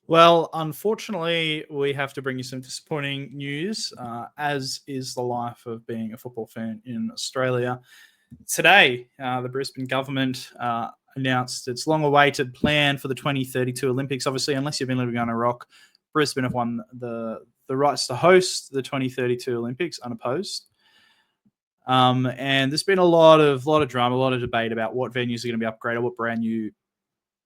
Well, unfortunately, we have to bring you some disappointing news, as is the life of being a football fan in Australia. Today, the Brisbane government announced its long awaited plan for the 2032 Olympics. Obviously, unless you've been living on a rock, Brisbane have won the rights to host the 2032 Olympics unopposed. And there's been a lot of drama, a lot of debate about what venues are going to be upgraded, what brand new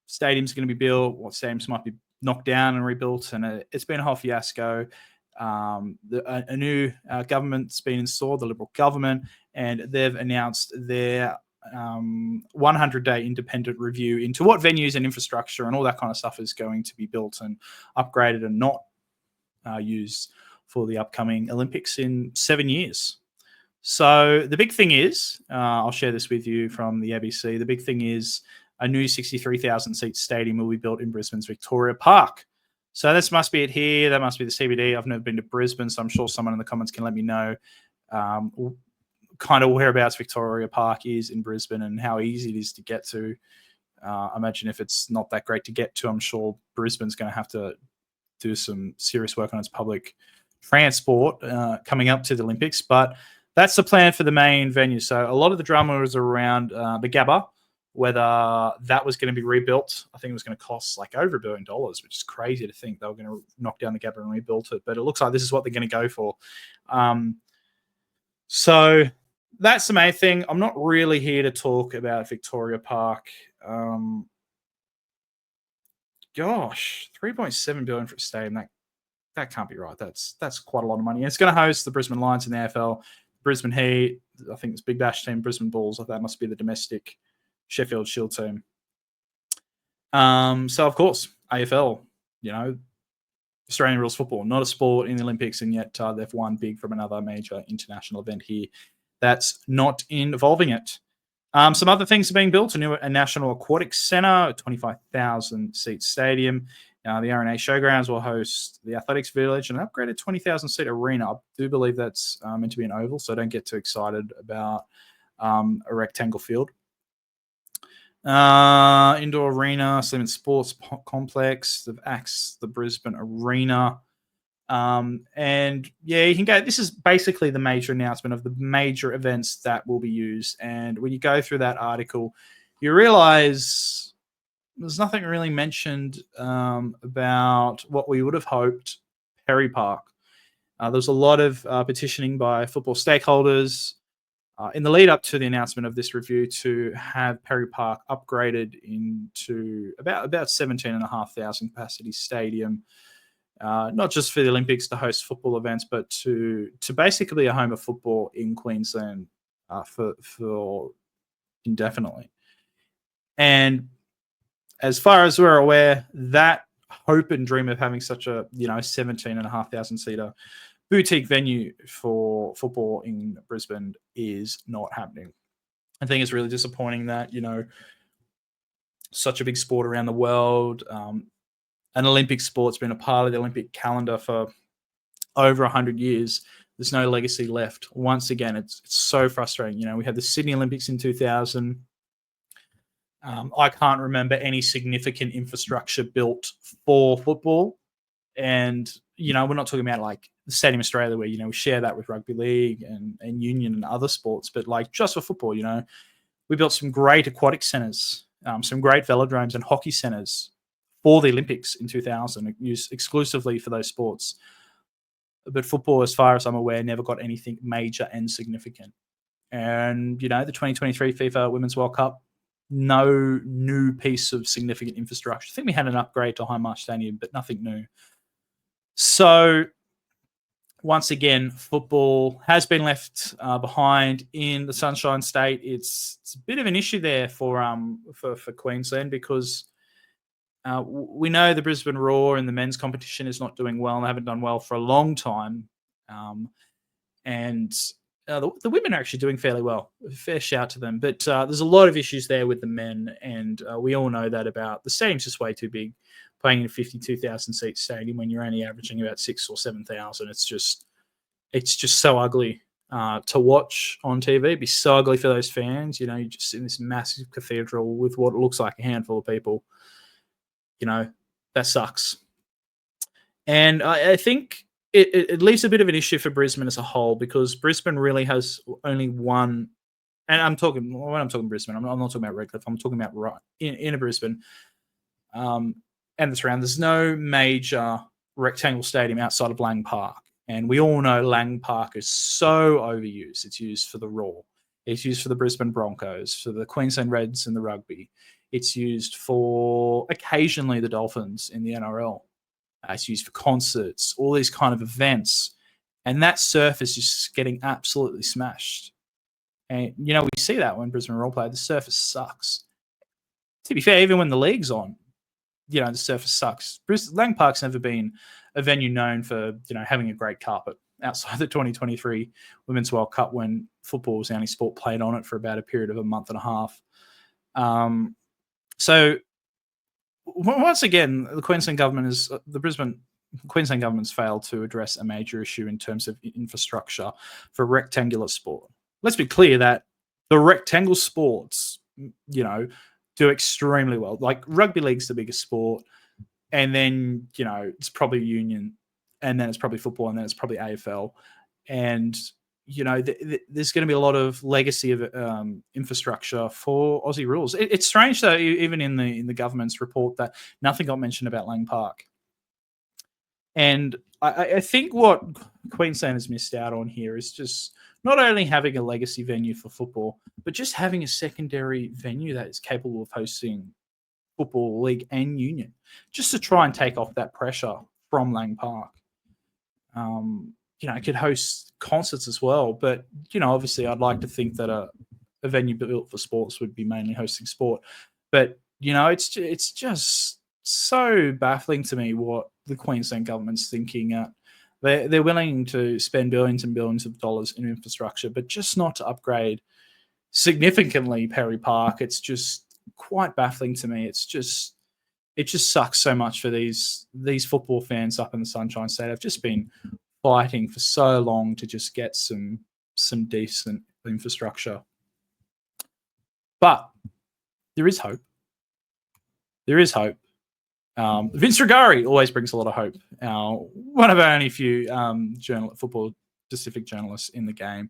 stadiums are going to be built, what stadiums might be knocked down and rebuilt, and it's been a whole fiasco. A new government's been installed, the Liberal government, and they've announced their 100-day independent review into what venues and infrastructure and all that kind of stuff is going to be built and upgraded and not used for the upcoming Olympics in 7 years. So the big thing is, I'll share this with you from the ABC. The big thing is a new 63,000 seat stadium will be built in Brisbane's Victoria Park. So this must be it here. That must be the CBD. I've never been to Brisbane, so I'm sure someone in the comments can let me know kind of whereabouts Victoria Park is in Brisbane and how easy it is to get to. I imagine if it's not that great to get to, I'm sure Brisbane's going to have to do some serious work on its public transport coming up to the Olympics. But that's the plan for the main venue. So a lot of the drama was around the Gabba, whether that was going to be rebuilt. I think it was going to cost like over $1 billion, which is crazy to think they were going to knock down the Gabba and rebuild it. But it looks like this is what they're going to go for. So that's the main thing. I'm not really here to talk about Victoria Park. Gosh, $3.7 billion for a stadium. That can't be right. That's quite a lot of money. And it's going to host the Brisbane Lions in the AFL, Brisbane Heat. I think it's Big Bash team, Brisbane Bulls. That must be the domestic Sheffield Shield team. So of course, AFL, Australian rules football, not a sport in the Olympics, and yet they've won big from another major international event here that's not involving it. Some other things are being built: a National Aquatic Centre, a 25,000 seat stadium. The RNA Showgrounds will host the Athletics Village and an upgraded 20,000 seat arena. I do believe that's meant to be an oval, so don't get too excited about a rectangle field. Indoor arena, Sleeman Sports Complex, they've axed the Brisbane Arena. And yeah, you can go. This is basically the major announcement of the major events that will be used. And when you go through that article, you realize there's nothing really mentioned about what we would have hoped, Perry Park. There's a lot of petitioning by football stakeholders in the lead up to the announcement of this review to have Perry Park upgraded into about 17,500 capacity stadium, not just for the Olympics to host football events, but to basically a home of football in Queensland for indefinitely. And as far as we're aware, that hope and dream of having such a 17,500 seater boutique venue for football in Brisbane is not happening. I think it's really disappointing that such a big sport around the world, an Olympic sport's been a part of the Olympic calendar for over 100 years. There's no legacy left. Once again, it's so frustrating. We had the Sydney Olympics in 2000. I can't remember any significant infrastructure built for football. And, we're not talking about like the Stadium Australia where, we share that with rugby league and union and other sports. But like just for football, we built some great aquatic centres, some great velodromes and hockey centres for the Olympics in 2000, used exclusively for those sports. But football, as far as I'm aware, never got anything major and significant. And, the 2023 FIFA Women's World Cup, no new piece of significant infrastructure. I think we had an upgrade to Highmarsh Stadium, but nothing new. So, once again, football has been left behind in the Sunshine State. It's a bit of an issue there for Queensland because we know the Brisbane Roar in the men's competition is not doing well and they haven't done well for a long time. And the women are actually doing fairly well. Fair shout to them. But there's a lot of issues there with the men, and we all know that about the stadium's just way too big. Playing in a 52,000 seat stadium when you're only averaging about 6,000 or 7,000, it's just so ugly to watch on TV. It'd be so ugly for those fans. You're just in this massive cathedral with what looks like a handful of people. That sucks. And I think it leaves a bit of an issue for Brisbane as a whole, because Brisbane really has only one. And when I'm talking Brisbane, I'm not talking about Redcliffe. I'm talking about right in Brisbane, um, and the surround. There's no major rectangle stadium outside of Lang Park, and we all know Lang Park is so overused. It's used for the Roar. It's used for the Brisbane Broncos, for the Queensland Reds in the rugby. It's used for occasionally the Dolphins in the NRL. It's used for concerts, all these kind of events, and that surface is just getting absolutely smashed. And we see that when Brisbane Roar play, the surface sucks. To be fair, even when the league's on, the surface sucks. Lang Park's never been a venue known for having a great carpet outside the 2023 Women's World Cup, when football was the only sport played on it for about a period of a month and a half. So once again, the Brisbane Queensland government's failed to address a major issue in terms of infrastructure for rectangular sport. Let's be clear that the rectangle sports, do extremely well. Like rugby league's the biggest sport, and then it's probably union, and then it's probably football, and then it's probably AFL, and there's going to be a lot of legacy of infrastructure for Aussie rules. It's strange though, even in the government's report, that nothing got mentioned about Lang Park. And I think what Queensland has missed out on here is just not only having a legacy venue for football, but just having a secondary venue that is capable of hosting football league and union, just to try and take off that pressure from Lang Park. It could host concerts as well, but obviously I'd like to think that a venue built for sports would be mainly hosting sport. But it's just so baffling to me what the Queensland government's thinking. They're willing to spend billions and billions of dollars in infrastructure, but just not to upgrade significantly Perry Park. It's just quite baffling to me. It just sucks so much for these football fans up in the Sunshine State. I've just been fighting for so long to just get some decent infrastructure. But there is hope. There is hope. Vince Regari always brings a lot of hope. One of our only few football-specific journalists in the game.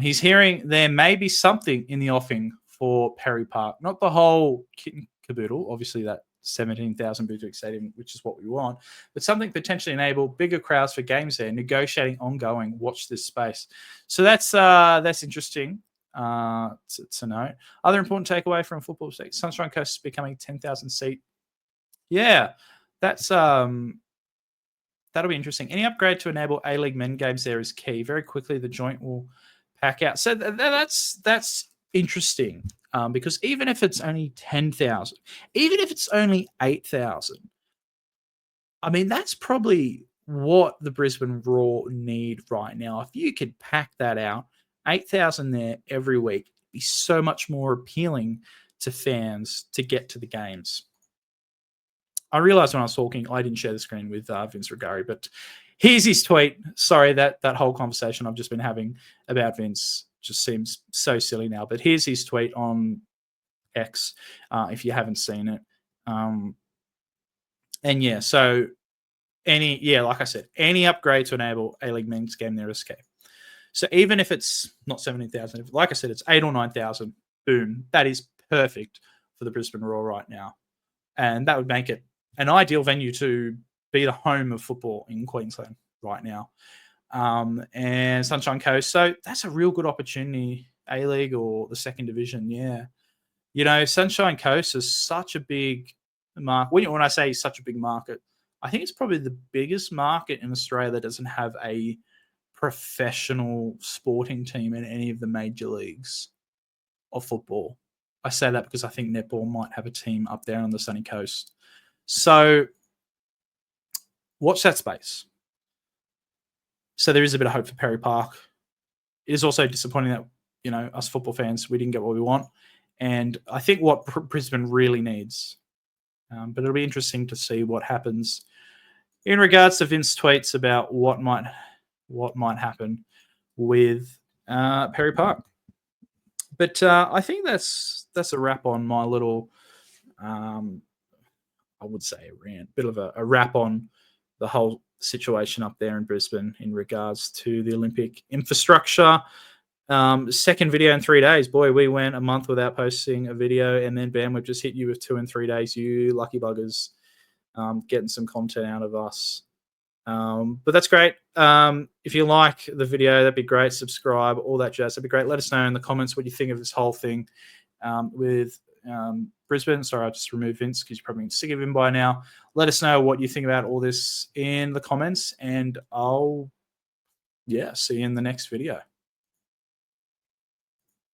He's hearing there may be something in the offing for Perry Park. Not the whole kit and caboodle, obviously that 17,000 booth stadium, which is what we want, but something potentially enable bigger crowds for games there, negotiating ongoing, watch this space. So that's interesting to note. Other important takeaway from football state, Sunshine Coast is becoming 10,000 seat. Yeah, that's that'll be interesting. Any upgrade to enable A-League men games there is key. Very quickly, the joint will pack out. So that's interesting, because even if it's only 10,000, even if it's only 8,000, I mean, that's probably what the Brisbane Roar need right now. If you could pack that out, 8,000 there every week, it'd be so much more appealing to fans to get to the games. I realized when I was talking, I didn't share the screen with Vince Regari, but here's his tweet. Sorry, that whole conversation I've just been having about Vince just seems so silly now. But here's his tweet on X, if you haven't seen it. And yeah, so like I said, any upgrade to enable A-League men's game there is key. So even if it's not 17,000, like I said, it's 8 or 9,000, boom, that is perfect for the Brisbane Roar right now. And that would make it an ideal venue to be the home of football in Queensland right now. And Sunshine Coast. So that's a real good opportunity, A-League or the second division. Yeah. Sunshine Coast is such a big market. When I say such a big market, I think it's probably the biggest market in Australia that doesn't have a professional sporting team in any of the major leagues of football. I say that because I think netball might have a team up there on the sunny coast. So watch that space. So there is a bit of hope for Perry Park. It is also disappointing that, us football fans, we didn't get what we want. And I think what Brisbane really needs, but it'll be interesting to see what happens in regards to Vince tweets about what might happen with Perry Park. But I think that's a wrap on my little, I would say a rant, bit of a wrap on the whole situation up there in Brisbane in regards to the Olympic infrastructure. Second video in 3 days. Boy, we went a month without posting a video, and then bam, we've just hit you with 2 in 3 days. You lucky buggers, getting some content out of us. But that's great. If you like the video, that'd be great. Subscribe, all that jazz. That'd be great. Let us know in the comments what you think of this whole thing with Brisbane. Sorry, I just removed Vince because you're probably sick of him by now. Let us know what you think about all this in the comments, and I'll see you in the next video.